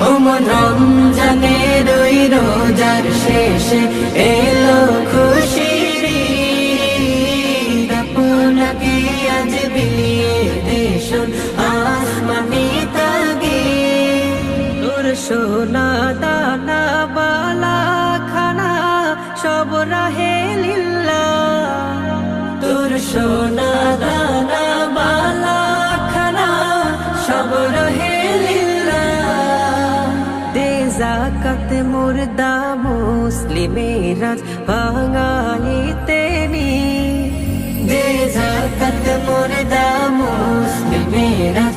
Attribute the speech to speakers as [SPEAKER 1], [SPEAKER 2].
[SPEAKER 1] ওমন রমজানের ওই রোজার শেষে এলো খুশির ঈদ। আপনাকে আজ বিলিয়ে দেশুন আসমানি তাগিদ। তোর সোনা দানা বালা খানা সব রাহে লিল্লাহ। তোর সোনা দানা বালা খানা সব রাহে লিল্লাহ। দে যাকাত মুর্দা মুসলিমের আজ ভাঙাইতে নি। দে যাকাত মুর্দা মুসলিমের আজ